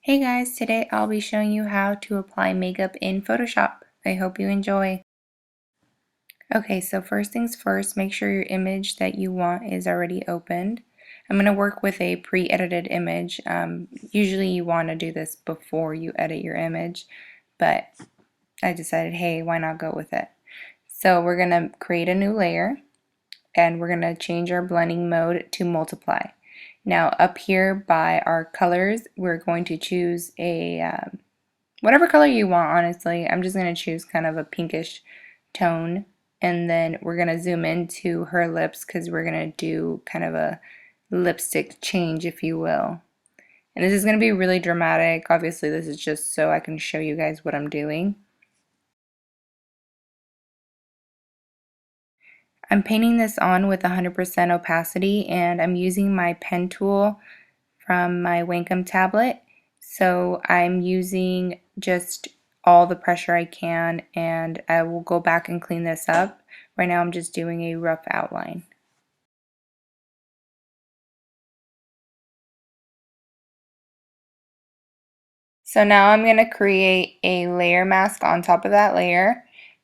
Hey guys, today I'll be showing you how to apply makeup in Photoshop. I hope you enjoy. Okay, so first things first, make sure your image that you want is already opened. I'm going to work with a pre-edited image. Usually you want to do this before you edit your image, but I decided, hey, why not go with it? So we're going to create a new layer, and we're going to change our blending mode to multiply. Now up here by our colors, we're going to choose a whatever color you want, honestly. I'm just going to choose kind of a pinkish tone, and then we're going to zoom into her lips because we're going to do kind of a lipstick change, if you will. And this is going to be really dramatic. Obviously, this is just so I can show you guys what I'm doing. I'm painting this on with 100% opacity, and I'm using my pen tool from my Wacom tablet. So I'm using just all the pressure I can, and I will go back and clean this up. Right now I'm just doing a rough outline. So now I'm going to create a layer mask on top of that layer,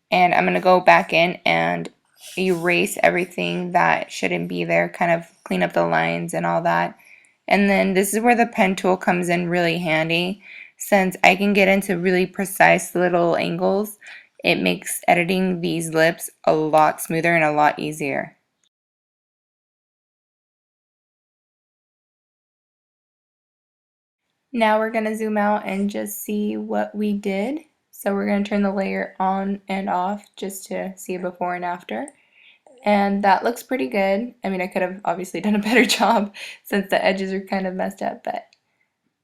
and I'm going to go back in and erase everything that shouldn't be there, kind of clean up the lines and all that. And then this is where the pen tool comes in really handy. Since I can get into really precise little angles, it makes editing these lips a lot smoother and a lot easier. Now we're going to zoom out and just see what we did. So we're going to turn the layer on and off just to see a before and after. And that looks pretty good. I mean, I could have obviously done a better job since the edges are kind of messed up, but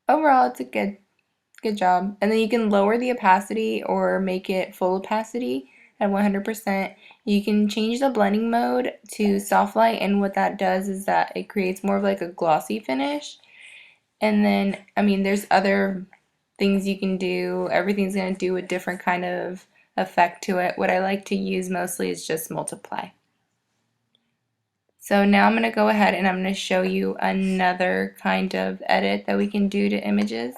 overall it's a good job. And then you can lower the opacity or make it full opacity at 100%. You can change the blending mode to soft light, and what that does is that it creates more of like a glossy finish. And then, I mean, there's other things you can do. Everything's going to do a different kind of effect to it. What I like to use mostly is just multiply. So now I'm going to go ahead and I'm going to show you another kind of edit that we can do to images.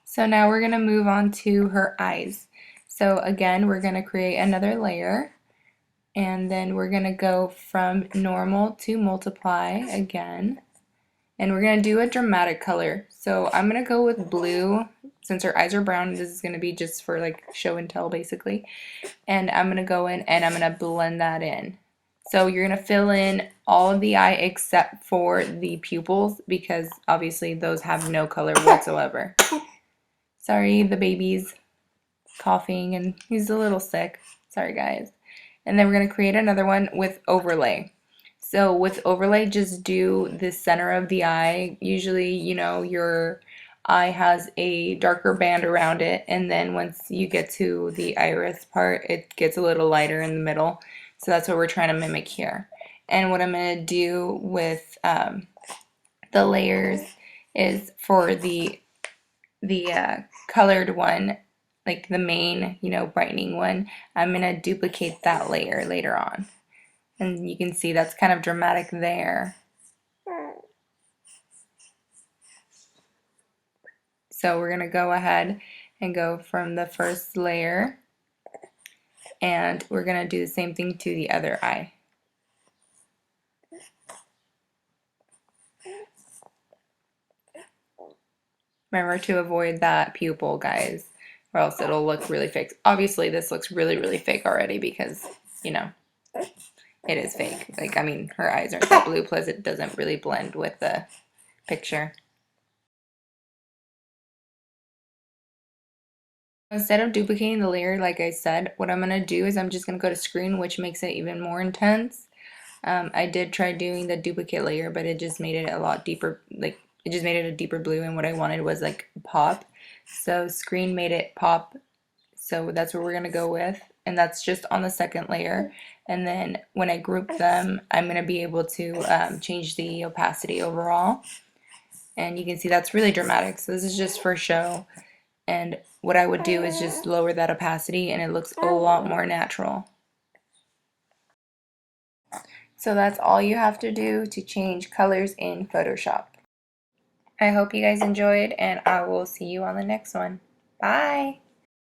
So now we're going to move on to her eyes. So again, we're going to create another layer, and then we're going to go from normal to multiply again. And we're going to do a dramatic color. So I'm going to go with blue. Since her eyes are brown, this is going to be just for like show and tell basically. And I'm going to go in and I'm going to blend that in. So you're going to fill in all of the eye except for the pupils, because obviously those have no color whatsoever. Sorry, the baby's coughing and he's a little sick. Sorry guys. And then we're going to create another one with overlay. So with overlay, just do the center of the eye. Usually, you know, your eye has a darker band around it, and then once you get to the iris part, it gets a little lighter in the middle. So that's what we're trying to mimic here. And what I'm going to do with the layers is for the colored one, like the main, you know, brightening one, I'm going to duplicate that layer later on. And you can see that's kind of dramatic there. So we're going to go ahead and go from the first layer, and we're going to do the same thing to the other eye. Remember to avoid that pupil, guys, or else it'll look really fake. Obviously, this looks really, really fake already because, you know, it is fake. Like, I mean, her eyes aren't that blue, plus it doesn't really blend with the picture. Instead of duplicating the layer, like I said, what I'm going to do is I'm just going to go to screen, which makes it even more intense. I did try doing the duplicate layer, but it just made it a lot deeper, like it just made it a deeper blue, and what I wanted was like pop. So screen made it pop, so that's what we're going to go with, and that's just on the second layer. And then when I group them, I'm going to be able to change the opacity overall, and you can see that's really dramatic. So this is just for show, and what I would do is just lower that opacity and it looks a lot more natural. So So that's all you have to do to change colors in Photoshop. I hope you guys enjoyed, and I will see you on the next one. Bye!